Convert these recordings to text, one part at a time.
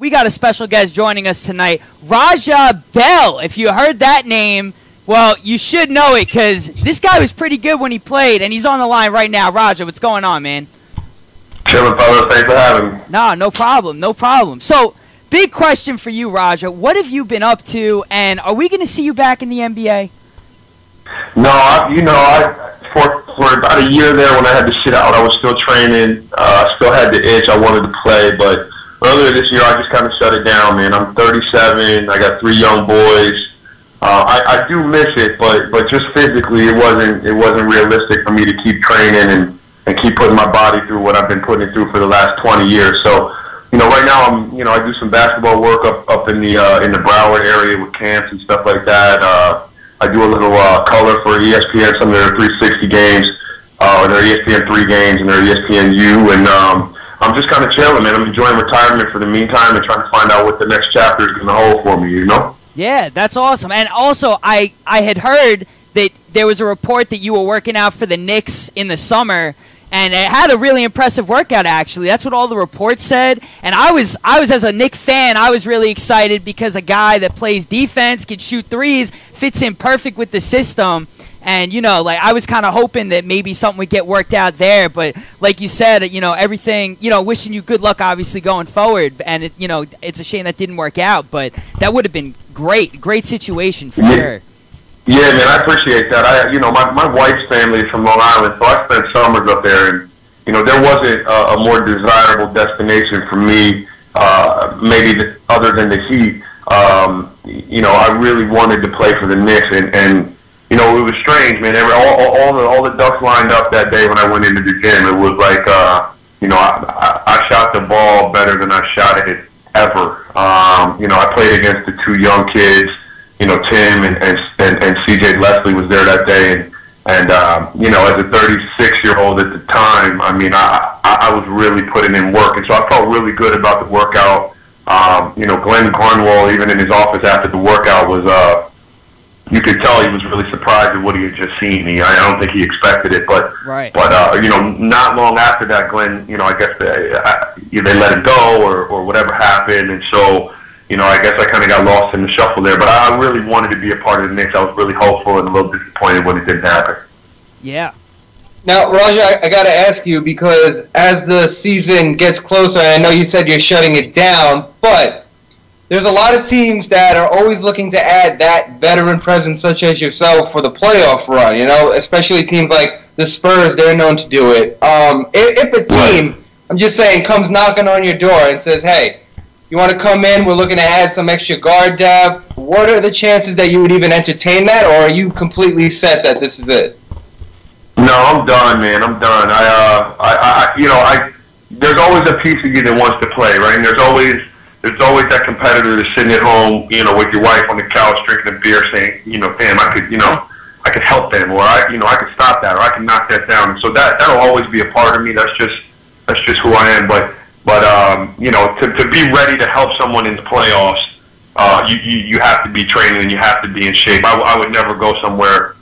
We got a special guest joining us tonight, Raja Bell. If you heard that name, well, you should know it because this guy was pretty good when he played, and he's on the line right now. Raja, what's going on, man? Chilling, fellas. Thanks for having me. Nah, no problem, no problem. So, big question for you, Raja. What have you been up to, and are we going to see you back in the NBA? No, for about a year there when I had to sit out, I was still training. I still had the itch. I wanted to play, but earlier this year, I just kind of shut it down, man. I'm 37. I got 3 young boys. I do miss it, but just physically, it wasn't realistic for me to keep training and keep putting my body through what I've been putting it through for the last 20 years. So, right now I do some basketball work up in the Broward area with camps and stuff like that. I do a little color for ESPN, some of their 360 games, or their ESPN 3 games and their ESPN U, and I'm just kind of chilling, man. I'm enjoying retirement for the meantime and trying to find out what the next chapter is going to hold for me, Yeah, that's awesome. And also, I had heard that there was a report that you were working out for the Knicks in the summer, and it had a really impressive workout, actually. That's what all the reports said. And I was as a Knicks fan, I was really excited because a guy that plays defense, can shoot threes, fits in perfect with the system. And, I was kind of hoping that maybe something would get worked out there. But like you said, everything, wishing you good luck, obviously, going forward. And, it's a shame that didn't work out. But that would have been great situation for sure. Yeah, man, I appreciate that. My wife's family is from Long Island, so I spent summers up there. And, there wasn't a more desirable destination for me, maybe other than the heat. I really wanted to play for the Knicks. And it was strange, man. All the ducks lined up that day when I went into the gym. It was like, I shot the ball better than I shot it ever. I played against the 2 young kids. Tim and CJ Leslie was there that day, and as a 36-year-old at the time, I was really putting in work, and so I felt really good about the workout. Glenn Grunwald, even in his office after the workout, was you could tell he was really surprised at what he had just seen. I don't think he expected it, but right. Not long after that, Glenn, I guess they let him go or whatever happened, and so. I guess I kind of got lost in the shuffle there, but I really wanted to be a part of the Knicks. I was really hopeful and a little disappointed when it didn't happen. Yeah. Now, Raja, I got to ask you, because as the season gets closer, I know you said you're shutting it down, but there's a lot of teams that are always looking to add that veteran presence such as yourself for the playoff run, especially teams like the Spurs, they're known to do it. If a team, I'm just saying, comes knocking on your door and says, hey, you want to come in, we're looking to add some extra guard depth, what are the chances that you would even entertain that, or are you completely set that this is it? No, I'm done, man. I'm done. There's always a piece of you that wants to play, right? And there's always that competitor that's sitting at home, with your wife on the couch drinking a beer, saying, damn, I could help them, or I could stop that, or I can knock that down. And so that'll always be a part of me. That's just who I am. But to be ready to help someone in the playoffs, you have to be training and you have to be in shape. I would never go somewhere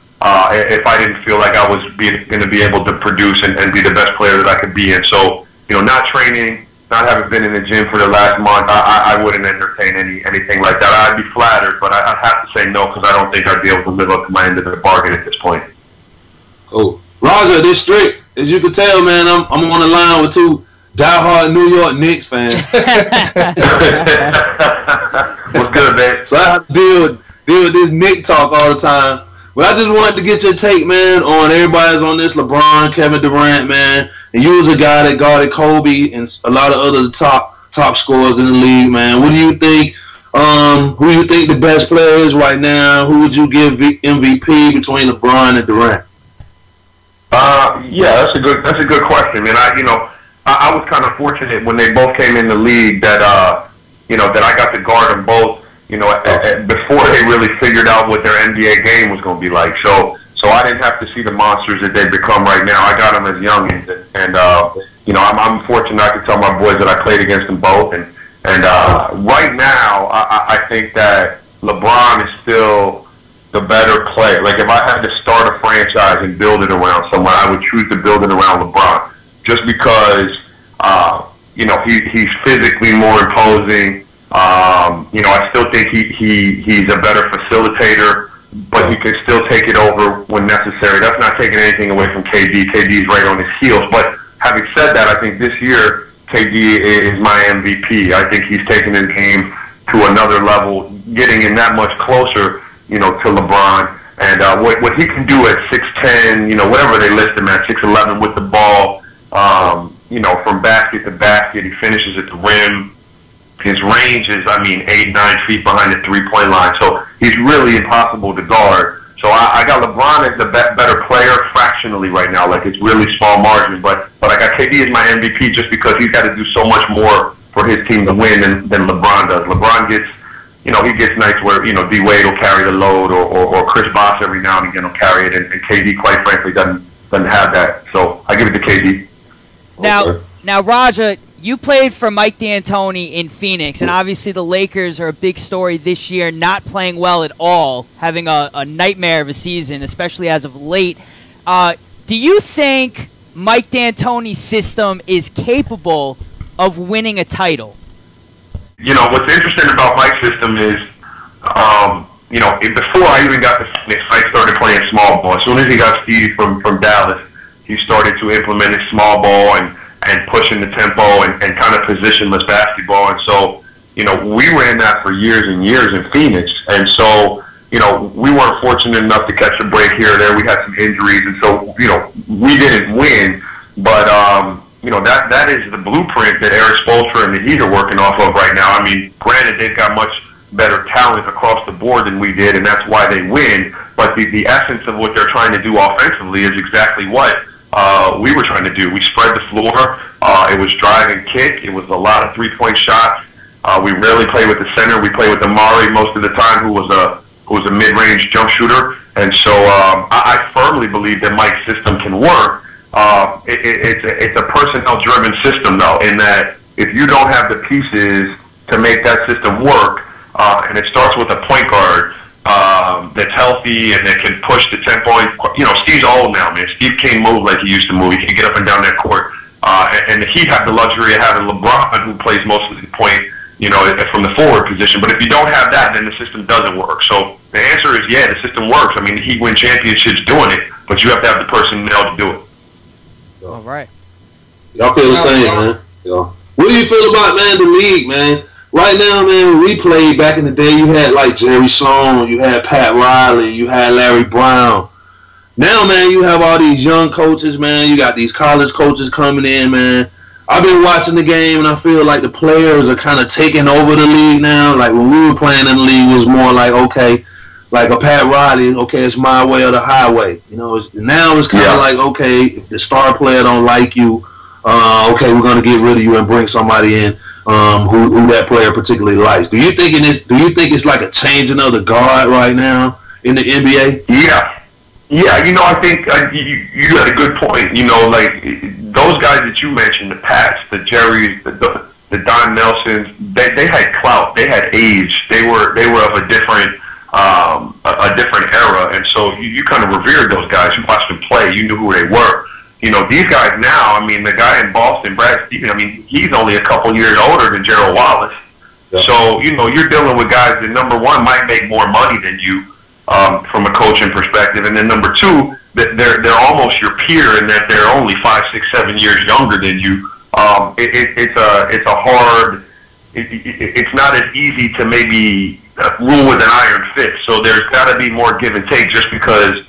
if I didn't feel like I was going to be able to produce and be the best player that I could be in. So, not training, not having been in the gym for the last month, I wouldn't entertain anything like that. I'd be flattered, but I'd have to say no because I don't think I'd be able to live up to my end of the bargain at this point. Cool. Raja, this strict. As you can tell, man, I'm on the line with 2 diehard New York Knicks fans. What's good, man? So I have to deal with this Knick talk all the time. But I just wanted to get your take, man, on everybody's on this LeBron, Kevin Durant, man. And you was a guy that guarded Kobe and a lot of other top scorers in the league, man. What do you think? Who do you think the best player is right now? Who would you give MVP between LeBron and Durant? Yeah, that's a good question, man. I was kind of fortunate when they both came in the league that that I got to guard them both, before they really figured out what their NBA game was going to be like. So I didn't have to see the monsters that they've become right now. I got them as youngins, and I'm fortunate I could tell my boys that I played against them both. And right now, I think that LeBron is still the better player. Like, if I had to start a franchise and build it around someone, I would choose to build it around LeBron, just because he's physically more imposing. I still think he's a better facilitator, but he can still take it over when necessary. That's not taking anything away from KD. KD's right on his heels. But having said that, I think this year KD is my MVP. I think he's taking his game to another level, getting in that much closer, to LeBron. And what he can do at 6'10", whatever they list him at, 6'11" with the ball, from basket to basket, he finishes at the rim. His range is, 8, 9 feet behind the three-point line. So he's really impossible to guard. So I got LeBron as the better player fractionally right now. Like, it's really small margin. But I got KD as my MVP just because he's got to do so much more for his team to win than LeBron does. LeBron gets, he gets nights where, D-Wade will carry the load or Chris Bosh every now and again will carry it. And KD, quite frankly, doesn't have that. So I give it to KD. Now, Raja, you played for Mike D'Antoni in Phoenix, and obviously the Lakers are a big story this year, not playing well at all, having a nightmare of a season, especially as of late. Do you think Mike D'Antoni's system is capable of winning a title? What's interesting about Mike's system is, before I even got to Phoenix, Mike started playing small ball. As soon as he got Steve from Dallas, he started to implement his small ball and pushing the tempo and kind of positionless basketball. And so, we ran that for years and years in Phoenix. And so, we weren't fortunate enough to catch a break here or there. We had some injuries. And so, we didn't win. But, that is the blueprint that Eric Spoelstra and the Heat are working off of right now. Granted, they've got much better talent across the board than we did, and that's why they win. But the essence of what they're trying to do offensively is exactly what we were trying to do. We spread the floor. It was drive and kick. It was a lot of three-point shots. We rarely played with the center. We played with Amari most of the time, who was a mid-range jump shooter. And so I firmly believe that Mike's system can work. It's a personnel-driven system, though, in that if you don't have the pieces to make that system work, and it starts with a point guard that's healthy and that can push the tempo. Steve's old now, man. Steve can't move like he used to move. He can get up and down that court. And the Heat have the luxury of having LeBron, who plays most of the point, from the forward position. But if you don't have that, then the system doesn't work. So the answer is, yeah, the system works. The Heat win championships doing it, but you have to have the personnel to do it. All right. Y'all feel the same, man. What do you feel about, man, the league, man? Right now, man, when we played back in the day, you had like Jerry Sloan, you had Pat Riley, you had Larry Brown. Now, man, you have all these young coaches, man. You got these college coaches coming in, man. I've been watching the game, and I feel like the players are kind of taking over the league now. Like when we were playing in the league, it was more like, okay, like a Pat Riley, okay, it's my way or the highway. Now it's kind of like, okay, if the star player don't like you, okay, we're gonna get rid of you and bring somebody in who that player particularly likes. Do you think it's like a changing of the guard right now in the NBA? Yeah. I think you had a good point. Like those guys that you mentioned, the Pats, the Jerrys, the Don Nelsons, they had clout, they had age, they were of a different era, and so you kind of revered those guys. You watched them play, you knew who they were. These guys now, the guy in Boston, Brad Stevens, he's only a couple years older than Gerald Wallace. Yeah. So, you're dealing with guys that, number one, might make more money than you from a coaching perspective. And then number two, that they're almost your peer in that they're only 5, 6, 7 years younger than you. It's not as easy to maybe rule with an iron fist. So there's got to be more give and take just because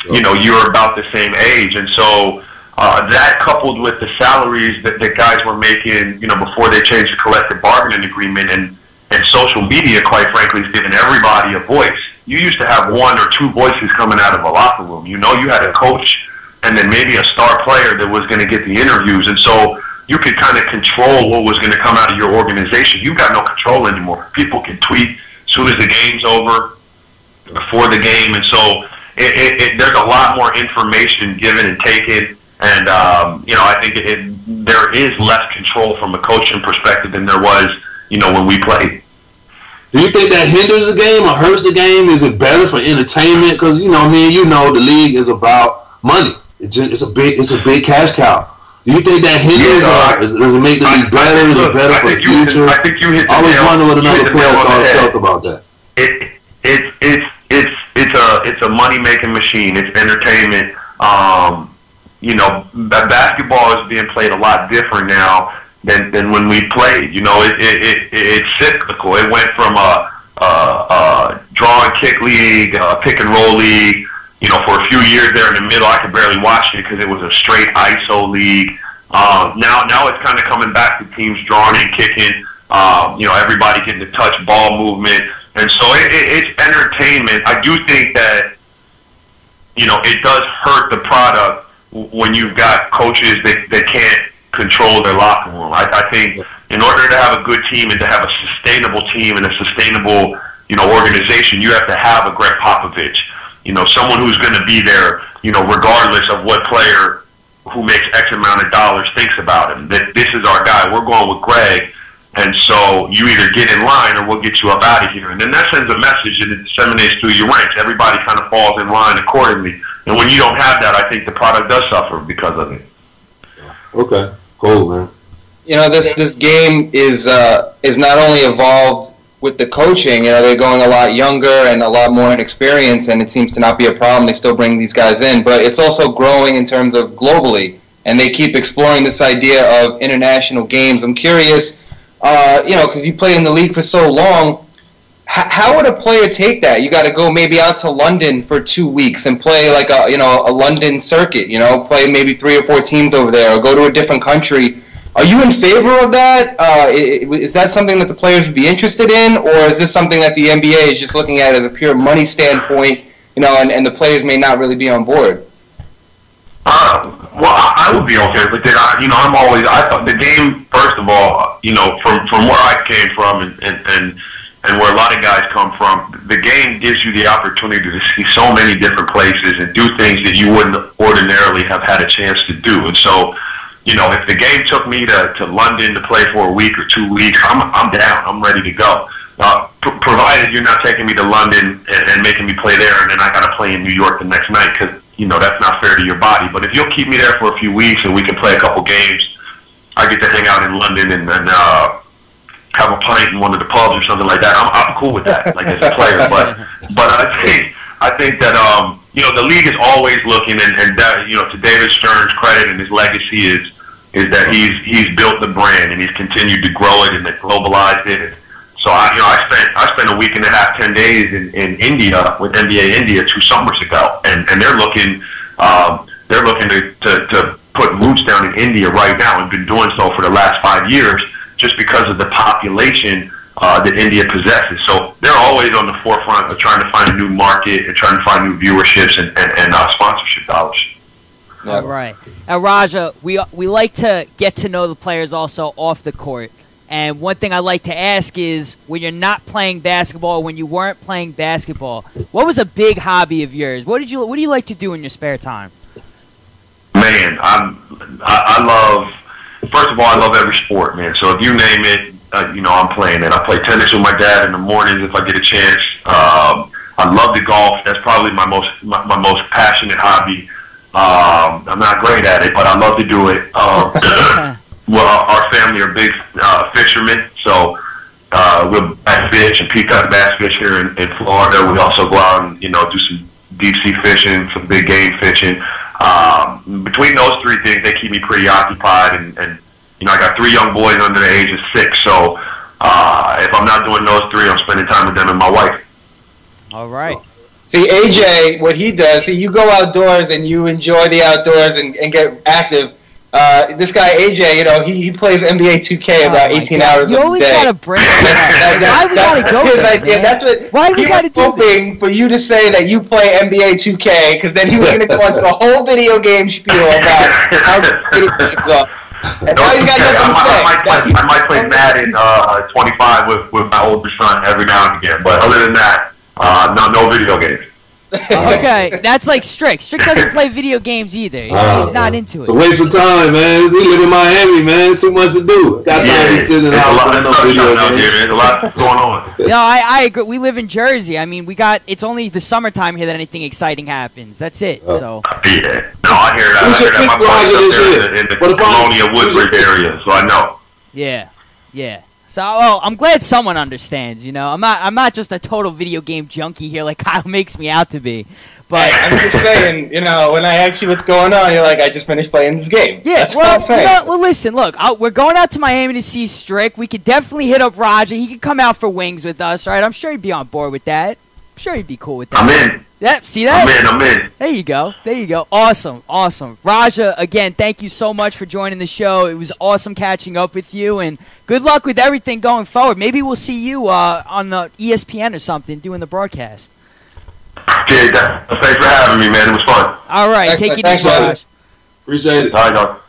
you're about the same age. And so that coupled with the salaries that guys were making, before they changed the collective bargaining agreement, and social media, quite frankly, is giving everybody a voice. You used to have 1 or 2 voices coming out of a locker room. You had a coach and then maybe a star player that was going to get the interviews. And so you could kind of control what was going to come out of your organization. You've got no control anymore. People can tweet as soon as the game's over, before the game. And so there's a lot more information given and taken, and I think there is less control from a coaching perspective than there was, when we played. Do you think that hinders the game or hurts the game? Is it better for entertainment? Because the league is about money. It's a big cash cow. Do you think that hinders or does it make the league better? Is it better for the future? I think you hit the I always nail. wonder what another player felt about that. It's a money making machine. It's entertainment. You know, basketball is being played a lot different now than when we played. You know, it's cyclical. It went from a draw and kick league, pick and roll league. You know, for a few years there in the middle, I could barely watch it because it was a straight ISO league. Now it's kind of coming back to teams drawing and kicking. You know, everybody getting to touch ball movement, and so it's entertainment. I do think that, you know, it does hurt the product when you've got coaches that can't control their locker room. I think in order to have a good team and to have a sustainable team and a sustainable, you know, organization, you have to have a Greg Popovich. You know, someone who's going to be there, you know, regardless of what player who makes X amount of dollars thinks about him. That this is our guy. We're going with Greg. And so you either get in line or we'll get you up out of here. And then that sends a message and it disseminates through your ranks. Everybody kind of falls in line accordingly. And when you don't have that, I think the product does suffer because of it. Okay, cool, man. You know, this game is not only evolved with the coaching. You know, they're going a lot younger and a lot more inexperienced, and it seems to not be a problem. They still bring these guys in, but it's also growing in terms of globally, and they keep exploring this idea of international games. I'm curious, you know, because you played in the league for so long, how would a player take that? You got to go maybe out to London for 2 weeks and play like a, you know, a London circuit, you know, play maybe 3 or 4 teams over there, or go to a different country. Are you in favor of that? Is that something that the players would be interested in, or is this something that the NBA is just looking at as a pure money standpoint, you know, and the players may not really be on board? Well, I would be okay with it. You know, I thought the game, first of all, you know, from where I came from and where a lot of guys come from, the game gives you the opportunity to see so many different places and do things that you wouldn't ordinarily have had a chance to do. And so, you know, if the game took me to London to play for a week or 2 weeks, I'm down. I'm ready to go. Provided you're not taking me to London and making me play there, and then I got to play in New York the next night, because, you know, that's not fair to your body. But if you'll keep me there for a few weeks and we can play a couple games, I get to hang out in London and have a pint in one of the pubs or something like that. I'm cool with that, like as a player. But I think that you know, the league is always looking, and that, you know, to David Stern's credit and his legacy is that he's built the brand and he's continued to grow it and globalized it. And so I spent a week and a half, 10 days in India with NBA India 2 summers ago, and they're looking to put roots down in India right now, and been doing so for the last 5 years, just because of the population that India possesses. So they're always on the forefront of trying to find a new market and trying to find new viewerships and sponsorship dollars. All right. Now, Raja, we like to get to know the players also off the court. And one thing I like to ask is, when you're not playing basketball, when you weren't playing basketball, what was a big hobby of yours? What do you like to do in your spare time? Man, I love. First of all, I love every sport, man. So if you name it, you know, I'm playing it. I play tennis with my dad in the mornings if I get a chance. I love to golf. That's probably my most passionate hobby. I'm not great at it, but I love to do it. Well, our family are big fishermen, so we'll bass fish and peacock bass fish here in Florida. We also go out and, you know, do some deep sea fishing, some big game fishing. Between those 3 things, they keep me pretty occupied, and you know, I got 3 young boys under the age of 6, so if I'm not doing those 3, I'm spending time with them and my wife. All right. See, AJ, what he does, you go outdoors and you enjoy the outdoors and get active. This guy, AJ, you know, he plays NBA 2K about 18 hours a day. You always got to bring it up. Why we got to go there, that's what Why we got to do hoping for you to say that you play NBA 2K, because then he was going to go into a whole video game spiel about how good it is. And now he's got nothing to say. I might play Madden 25 with my older son every now and again, but other than that, no video games. Okay, that's like Strick. Strick doesn't play video games either. He's not into It's it. a waste of time, man. We live in Miami, man. Too much to do. Got time to sit in the house playing no video games. There's a lot going on. No, I agree. We live in Jersey. I mean, it's only the summertime here that anything exciting happens. That's it. So. Yeah. No, I hear that. I hear that. My buddy's up there in the Colonia Woodbridge area, so I know. Yeah. So, well, I'm glad someone understands. You know, I'm not just a total video game junkie here like Kyle makes me out to be. But I'm just saying, you know, when I ask you what's going on, you're like, I just finished playing this game. Yeah, That's what I'm saying. well, listen, look, we're going out to Miami to see Strick. We could definitely hit up Roger. He could come out for wings with us, right? I'm sure he'd be on board with that. I'm sure he'd be cool with that. I'm in. Yep, see that? I'm in. There you go. Awesome. Raja, again, thank you so much for joining the show. It was awesome catching up with you, and good luck with everything going forward. Maybe we'll see you on ESPN or something doing the broadcast. Thanks for having me, man. It was fun. All right, take it easy, Raj. Appreciate it. All right, dog.